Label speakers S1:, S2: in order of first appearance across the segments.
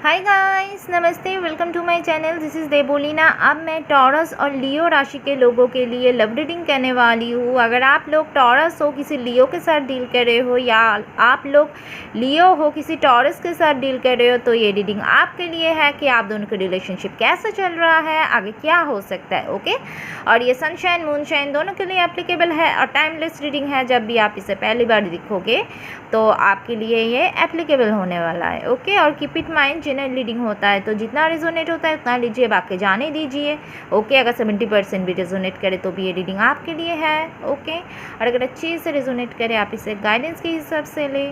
S1: हाय guys, नमस्ते, welcome to my channel. This is Debolina. अब मैं टॉरस और लियो राशि के लोगों के लिए लव रीडिंग करने वाली हूँ। अगर आप लोग टॉरस हो, किसी लियो के साथ डील कर रहे हो, या आप लोग लियो हो, किसी टॉरस के साथ डील कर रहे हो, तो ये रीडिंग आपके लिए है कि आप दोनों का रिलेशनशिप कैसा चल रहा है, आगे क्या हो सकता है। ओके, और ये सनशाइन मूनशाइन दोनों के लिए एप्लीकेबल है और टाइमलेस रीडिंग है। जब भी आप इसे पहली बार दिखोगे तो आपके लिए ये एप्लीकेबल होने वाला है। ओके, और keep it mind, general reading होता है तो जितना रिजोनेट होता है उतना लीजिए, बाकी जाने दीजिए। ओके, अगर 70% भी रिजोनेट करे तो भी ये रीडिंग आपके लिए है। ओके, और अगर अच्छे से रिजोनेट करे आप इसे गाइडेंस के हिसाब से ले।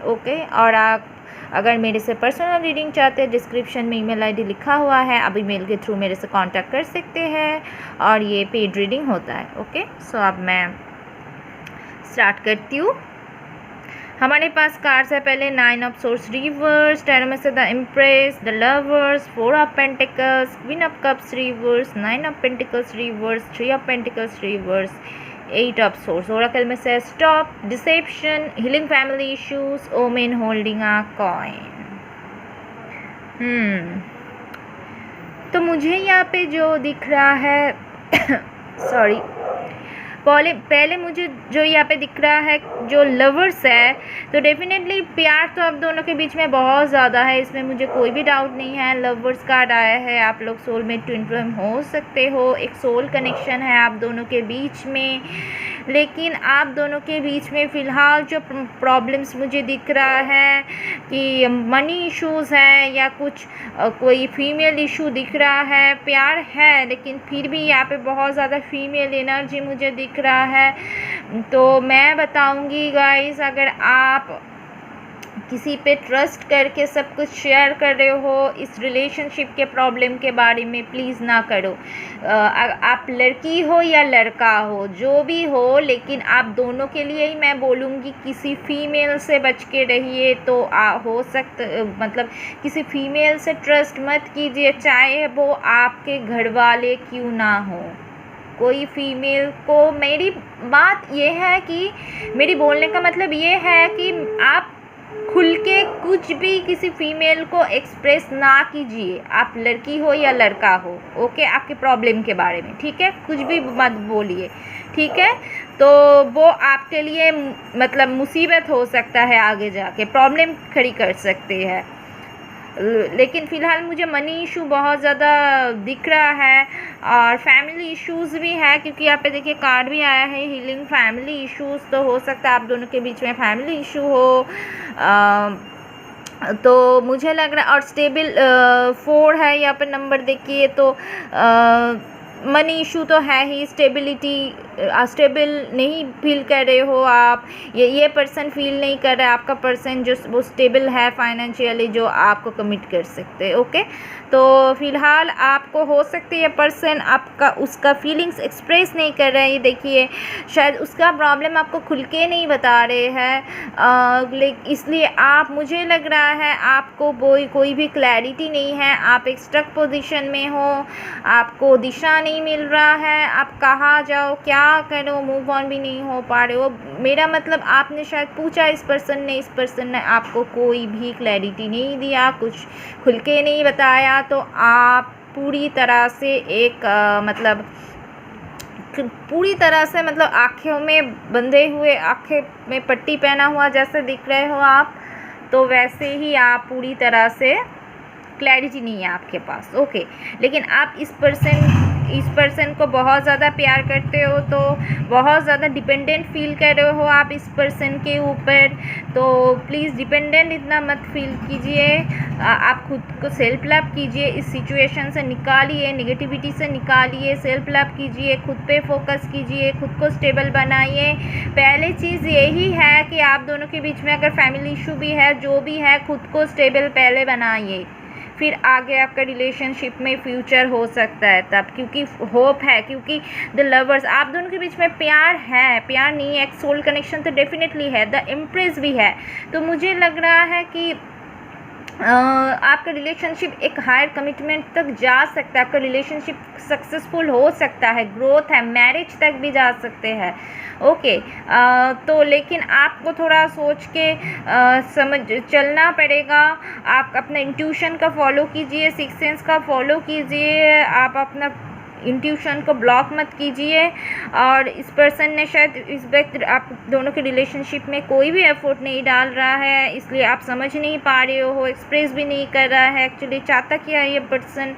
S1: ओके, और आप अगर मेरे से पर्सनल रीडिंग चाहते हैं, डिस्क्रिप्शन में ईमेल आईडी लिखा हुआ है, आप ईमेल के थ्रू मेरे से कांटेक्ट कर सकते हैं और ये पेड रीडिंग होता है। ओके, सो अब मैं स्टार्ट करती हूँ। हमारे पास कार्ड्स है। पहले 9 ऑफ सोर्स रिवर्स, टैरो में से the empress, the lovers, 4 of pentacles, queen of cups reverse, 9 of pentacles reverse, 3 of pentacles reverse, 8 of swords. Oracle में से stop, deception, healing family issues, omen holding a coin. तो मुझे यहाँ पे जो दिख रहा है सॉरी, पहले मुझे जो यहाँ पे दिख रहा है, जो लवर्स है, तो डेफिनेटली प्यार तो आप दोनों के बीच में बहुत ज़्यादा है, इसमें मुझे कोई भी डाउट नहीं है। लवर्स कार्ड आया है, आप लोग सोलमेट ट्विन फ्लेम हो सकते हो, एक सोल कनेक्शन है आप दोनों के बीच में। लेकिन आप दोनों के बीच में फ़िलहाल जो प्रॉब्लम्स मुझे दिख रहा है कि मनी इश्यूज़ हैं या कुछ कोई फीमेल इशू दिख रहा है। प्यार है लेकिन फिर भी यहाँ पे बहुत ज़्यादा फीमेल एनर्जी मुझे दिख रहा है। तो मैं बताऊंगी गाइस, अगर आप किसी पे ट्रस्ट करके सब कुछ शेयर कर रहे हो, इस रिलेशनशिप के प्रॉब्लम के बारे में प्लीज़ ना करो। आप लड़की हो या लड़का हो, जो भी हो, लेकिन आप दोनों के लिए ही मैं बोलूँगी किसी फीमेल से बच के रहिए। तो हो सकता, मतलब किसी फीमेल से ट्रस्ट मत कीजिए, चाहे वो आपके घर वाले क्यों ना हो। कोई फीमेल को, मेरी बात ये है कि मेरी बोलने का मतलब ये है कि आप खुल के कुछ भी किसी फीमेल को एक्सप्रेस ना कीजिए, आप लड़की हो या लड़का हो। ओके, आपके प्रॉब्लम के बारे में, ठीक है, कुछ भी मत बोलिए, ठीक है। तो वो आपके लिए मतलब मुसीबत हो सकता है, आगे जाके प्रॉब्लम खड़ी कर सकते हैं। लेकिन फ़िलहाल मुझे मनी इशू बहुत ज़्यादा दिख रहा है और फैमिली इश्यूज़ भी है, क्योंकि यहाँ पे देखिए कार्ड भी आया है हीलिंग फैमिली इश्यूज़। तो हो सकता है आप दोनों के बीच में फैमिली इशू हो। तो मुझे लग रहा है, और स्टेबल 4 है यहाँ पे नंबर देखिए, तो मनी इशू तो है ही, स्टेबल नहीं फील कर रहे हो आप, ये पर्सन फील नहीं कर रहा है, आपका पर्सन जो वो स्टेबल है फाइनेंशियली, जो आपको कमिट कर सकते हैं। ओके, तो फ़िलहाल आपको हो सकती है पर्सन आपका उसका फीलिंग्स एक्सप्रेस नहीं कर रहा है। ये देखिए, शायद उसका प्रॉब्लम आपको खुल के नहीं बता रहे हैं, इसलिए आप, मुझे लग रहा है आपको कोई भी क्लैरिटी नहीं है, आप एक स्टक पोजीशन में हो, आपको दिशा नहीं मिल रहा है, आप कहाँ जाओ क्या करो, मूव ऑन भी नहीं हो पा रहे हो। मेरा मतलब आपने शायद पूछा इस पर्सन ने आपको कोई भी क्लैरिटी नहीं दिया, कुछ खुल के नहीं बताया। तो आप पूरी तरह से पूरी तरह से मतलब आँखों में बंधे हुए, आँखें में पट्टी पहना हुआ जैसे दिख रहे हो आप, तो वैसे ही आप पूरी तरह से क्लैरिटी नहीं है आपके पास। ओके, लेकिन आप इस पर्सन को बहुत ज़्यादा प्यार करते हो, तो बहुत ज़्यादा डिपेंडेंट फील कर रहे हो आप इस पर्सन के ऊपर। तो प्लीज़ डिपेंडेंट इतना मत फील कीजिए, आप खुद को सेल्फ लव कीजिए, इस सिचुएशन से निकालिए, नेगेटिविटी से निकालिए, सेल्फ लव कीजिए, खुद पे फोकस कीजिए, खुद को स्टेबल बनाइए। पहली चीज़ यही है कि आप दोनों के बीच में अगर फैमिली इशू भी है, जो भी है, खुद को स्टेबल पहले बनाइए, फिर आगे आपका रिलेशनशिप में फ्यूचर हो सकता है तब, क्योंकि होप है, क्योंकि द लवर्स, आप दोनों के बीच में प्यार है, प्यार नहीं है, एक सोल कनेक्शन तो डेफिनेटली है, द इम्प्रेस भी है। तो मुझे लग रहा है कि आपका रिलेशनशिप एक हायर कमिटमेंट तक जा सकता है, आपका रिलेशनशिप सक्सेसफुल हो सकता है, ग्रोथ है, मैरिज तक भी जा सकते हैं। ओके, तो लेकिन आपको थोड़ा सोच के समझ चलना पड़ेगा। आप अपना इंट्यूशन का फॉलो कीजिए, सिक्स सेंस का फॉलो कीजिए, आप अपना इंट्यूशन को ब्लॉक मत कीजिए। और इस पर्सन ने शायद इस वक्त आप दोनों के रिलेशनशिप में कोई भी एफर्ट नहीं डाल रहा है, इसलिए आप समझ नहीं पा रहे हो, एक्सप्रेस भी नहीं कर रहा है एक्चुअली चाहता क्या है ये पर्सन।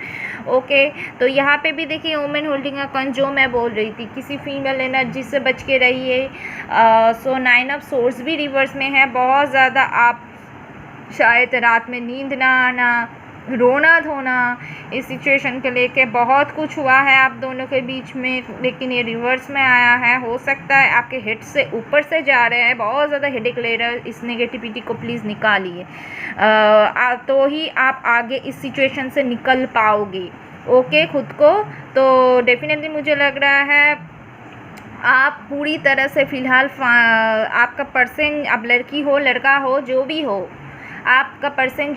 S1: ओके, तो यहाँ पे भी देखिए वुमेन होल्डिंग अ गन, जो मैं बोल रही थी, किसी फीमेल एनर्जी से बच के रहिए। सो 9 ऑफ सोर्ड्स भी रिवर्स में है। बहुत ज़्यादा आप शायद रात में नींद ना आना, रोना धोना, इस सिचुएशन को लेके बहुत कुछ हुआ है आप दोनों के बीच में, लेकिन ये रिवर्स में आया है। हो सकता है आपके हेड से ऊपर से जा रहे हैं, बहुत ज़्यादा हेडेक ले रहा है। इस नेगेटिविटी को प्लीज़ निकालिए, तो ही आप आगे इस सिचुएशन से निकल पाओगे। ओके, खुद को तो डेफिनेटली मुझे लग रहा है आप पूरी तरह से फ़िलहाल आपका पर्सन, अब लड़की हो लड़का हो जो भी हो, आपका पर्सन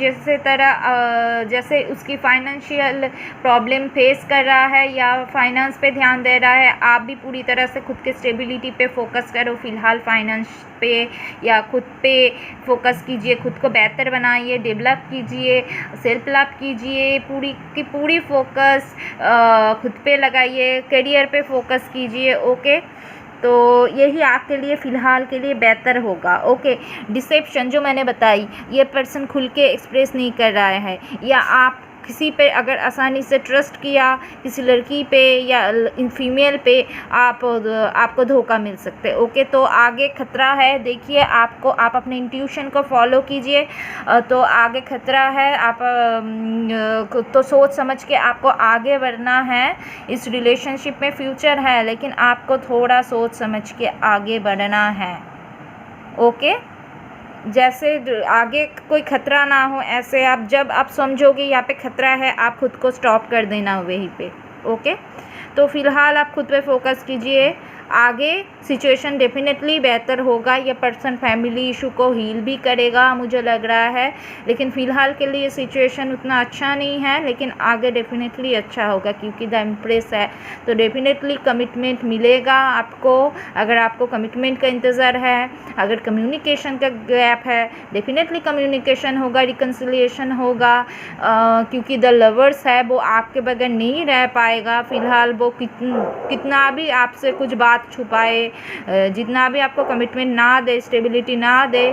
S1: जैसे उसकी फाइनेंशियल प्रॉब्लम फेस कर रहा है या फाइनेंस पे ध्यान दे रहा है, आप भी पूरी तरह से खुद के स्टेबिलिटी पे फोकस करो। फ़िलहाल फाइनेंस पे या खुद पे फोकस कीजिए, खुद को बेहतर बनाइए, डेवलप कीजिए, सेल्फ लव कीजिए, पूरी की पूरी फोकस खुद पे लगाइए, करियर पे फोकस कीजिए। ओके, तो यही आपके लिए फ़िलहाल के लिए बेहतर होगा। ओके, डिसेप्शन जो मैंने बताई, ये पर्सन खुल के एक्सप्रेस नहीं कर रहा है, या आप किसी पे अगर आसानी से ट्रस्ट किया, किसी लड़की पे या फीमेल पे, आपको धोखा मिल सकते है। ओके, तो आगे खतरा है, देखिए आपको, आप अपने इंट्यूशन को फॉलो कीजिए, तो आगे खतरा है। आप तो सोच समझ के आपको आगे बढ़ना है। इस रिलेशनशिप में फ्यूचर है, लेकिन आपको थोड़ा सोच समझ के आगे बढ़ना है। ओके, जैसे आगे कोई खतरा ना हो, ऐसे आप जब आप समझोगे यहाँ पे खतरा है, आप खुद को स्टॉप कर देना वहीं पे। ओके, तो फ़िलहाल आप खुद पे फोकस कीजिए, आगे सिचुएशन डेफिनेटली बेहतर होगा। ये पर्सन फैमिली इशू को हील भी करेगा मुझे लग रहा है, लेकिन फ़िलहाल के लिए सिचुएशन उतना अच्छा नहीं है, लेकिन आगे डेफिनेटली अच्छा होगा क्योंकि द एम्प्रेस है, तो डेफिनेटली कमिटमेंट मिलेगा आपको। अगर आपको कमिटमेंट का इंतज़ार है, अगर कम्युनिकेशन का गैप है, डेफिनेटली कम्युनिकेशन होगा, रिकन्सिलिएशन होगा, क्योंकि द लवर्स है वो आपके बगैर नहीं रह पाएगा। फ़िलहाल वो कितना भी आपसे कुछ बात छुपाए, जितना भी आपको कमिटमेंट ना दे, स्टेबिलिटी ना दे,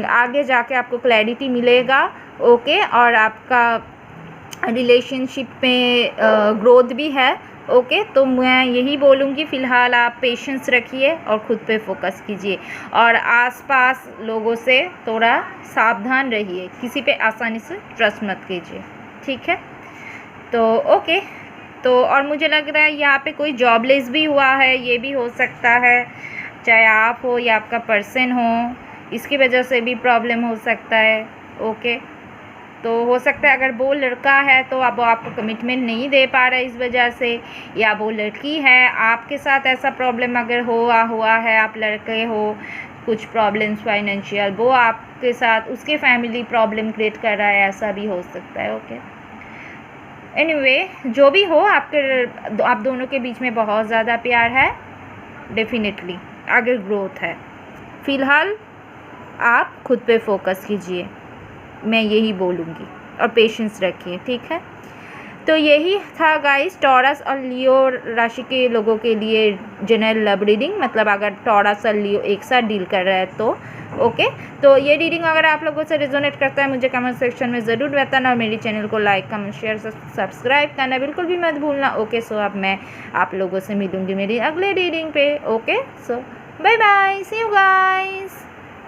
S1: आगे जाके आपको क्लैरिटी मिलेगा। ओके, और आपका रिलेशनशिप में ग्रोथ भी है। ओके, तो मैं यही बोलूँगी फ़िलहाल आप पेशेंस रखिए और ख़ुद पे फोकस कीजिए, और आसपास लोगों से थोड़ा सावधान रहिए, किसी पे आसानी से ट्रस्ट मत कीजिए। ठीक है, तो ओके, तो और मुझे लग रहा है यहाँ पे कोई जॉबलेस भी हुआ है, ये भी हो सकता है, चाहे आप हो या आपका पर्सन हो, इसकी वजह से भी प्रॉब्लम हो सकता है। ओके, तो हो सकता है अगर वो लड़का है तो अब वो आपको कमिटमेंट नहीं दे पा रहा है इस वजह से, या वो लड़की है, आपके साथ ऐसा प्रॉब्लम अगर हुआ है, आप लड़के हो, कुछ प्रॉब्लम्स फाइनेंशियल, वो आपके साथ उसके फैमिली प्रॉब्लम क्रिएट कर रहा है, ऐसा भी हो सकता है। ओके, एनीवे, जो भी हो, आप दोनों के बीच में बहुत ज़्यादा प्यार है, डेफिनेटली आगे ग्रोथ है। फ़िलहाल आप खुद पे फोकस कीजिए, मैं यही बोलूँगी, और पेशेंस रखिए। ठीक है, तो यही था गाइस टॉरस और लियो राशि के लोगों के लिए जनरल लव रीडिंग, मतलब अगर टॉरस और लियो एक साथ डील कर रहा है तो। ओके, तो ये रीडिंग अगर आप लोगों से रेजोनेट करता है मुझे कमेंट सेक्शन में ज़रूर बताना, और मेरी चैनल को लाइक कमेंट शेयर सब्सक्राइब करना बिल्कुल भी मत भूलना। ओके, सो अब मैं आप लोगों से मिलूँगी मेरी अगले रीडिंग पे। Okay, so bye bye, see you guys.